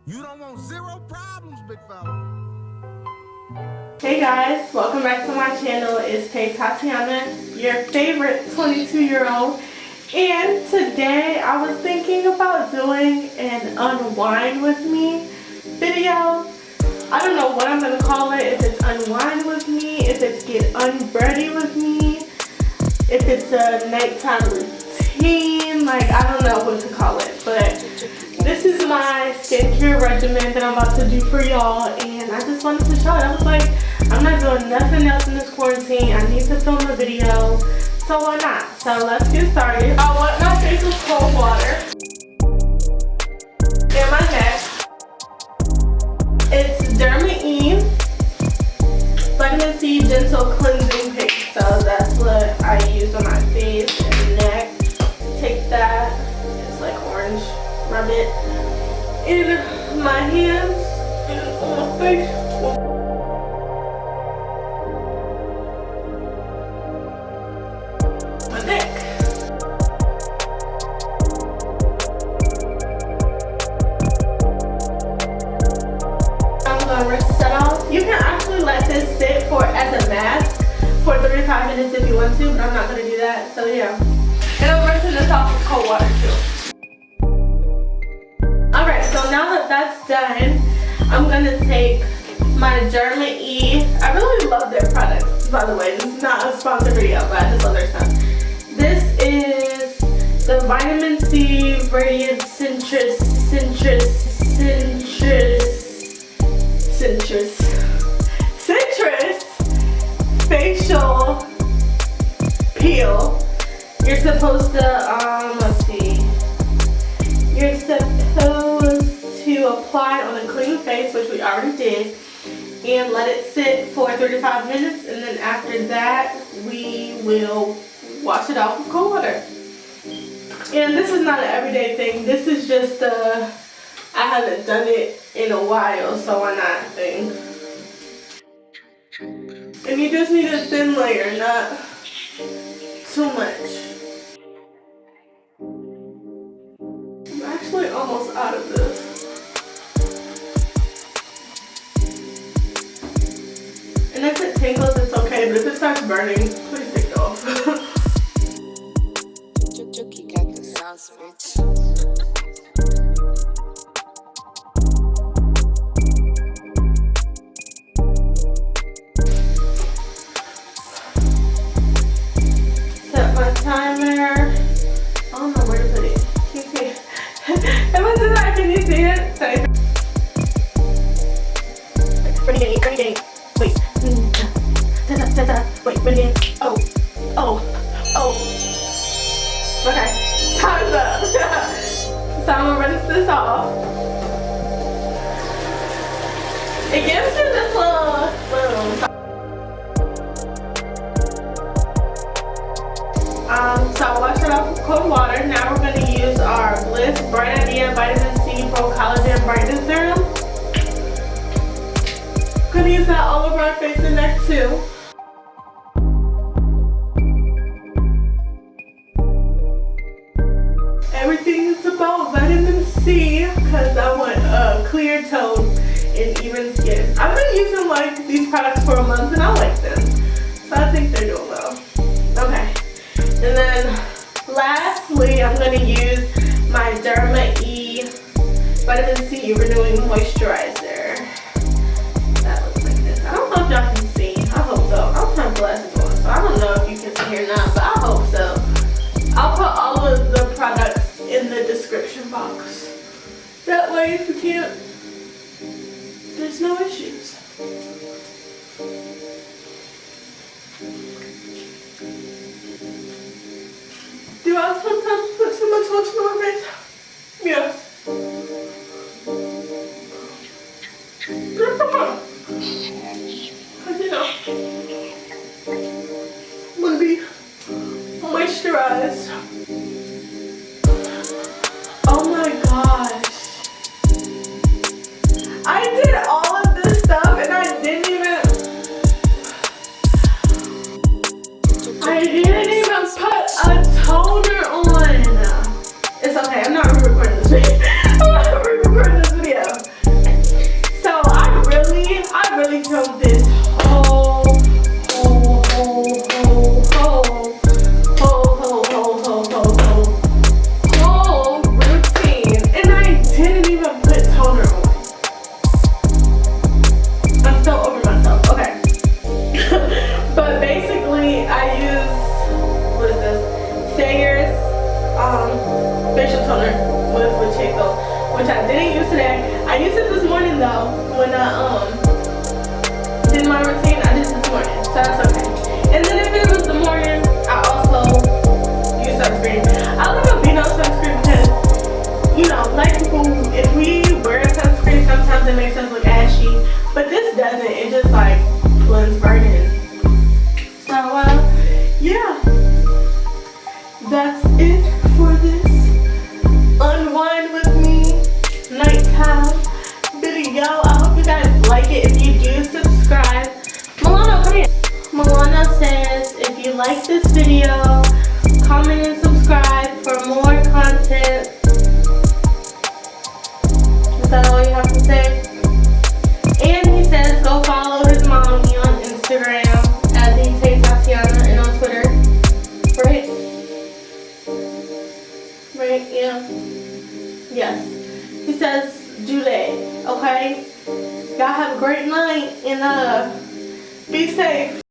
You don't want zero problems, big fella. Hey guys, welcome back to my channel. It's Tatyana, your favorite 22-year-old. And today I was thinking about doing an Unwind With Me video. I don't know what I'm going to call it, if it's Unwind With Me, if it's Get Unready With Me, if it's a nighttime routine, like I don't know what to call it. But this is my skincare regimen that I'm about to do for y'all, and I just wanted to show it. I was like, I'm not doing nothing else in this quarantine. I need to film a video, so why not? So let's get started. I want my face with cold water and my neck. It's Derma-E Vitamin C Gentle Cleansing Paste. So that's what I use on my face and neck. Take that. It's like orange. Rub it in my hands and on my face. My neck. I'm gonna rinse that off. You can actually let this sit for as a mask for 35 minutes if you want to, but I'm not gonna do that. So yeah. And I'm rinsing this off with cold water too. Alright, so now that that's done, I'm gonna take my Derma-E. I really love their products, by the way. This is not a sponsored video, but I just love their stuff. This is the Vitamin C Radiant Citrus Facial Peel. You're supposed to, let's see. You're supposed to apply on a clean face, which we already did, and let it sit for 35 minutes, and then after that, we will wash it off with cold water. And this is not an everyday thing. This is just I haven't done it in a while, so why not thing. And you just need a thin layer, not too much. I'm actually almost out of this. And if it tingles, it's okay, but if it starts burning, please take it off. Set my timer. I don't know where to put it. Can you see it? If I do that, can you see it? Sorry. Renegade. Wait. Wait, renegade. Oh. Okay. Time's up. So I'm gonna rinse this off. It gives you this little boom. So I'll wash it off with cold water. Now we're going to use our Bliss Bright Idea Vitamin C Pro Collagen Brightening Serum. I'm going to use that all over our face and neck too. Everything is about vitamin C because I want a clear tone and even skin. I've been using like these products for a month and I like them. So I think they're doing well. Okay. And then lastly, I'm going to use my Derma-E Vitamin C Renewing Moisturizer. That looks like this. I don't know if y'all can see. I hope so. I don't have glasses on, so I don't know if you can see or not, but I hope so. I'll put all of the products in the description box. That way, if you can't, there's no issues. Do I sometimes put too much lotion on my face? Yes. Because, you know, I'm going to be moisturized. Oh my gosh. I did all of this stuff and I didn't even put a toner on. morning though. When I did my routine, I did this morning, so that's okay. And then if it was the morning, I also use sunscreen. I like a no sunscreen because, you know, like people, if we wear sunscreen, sometimes it makes us look ashy, but this doesn't. It just like blends right in. So yeah, that's it for this Unwind With Me nighttime video. I hope you guys like it. If you do, subscribe. Milano, come here. Milano says, if you like this video, comment and subscribe for more content. Is that all you have to say? And he says, go follow his mommy on Instagram at Tatyana and on Twitter. Right? Right? Yeah. Yes. He says, do that. Okay? Y'all have a great night and be safe.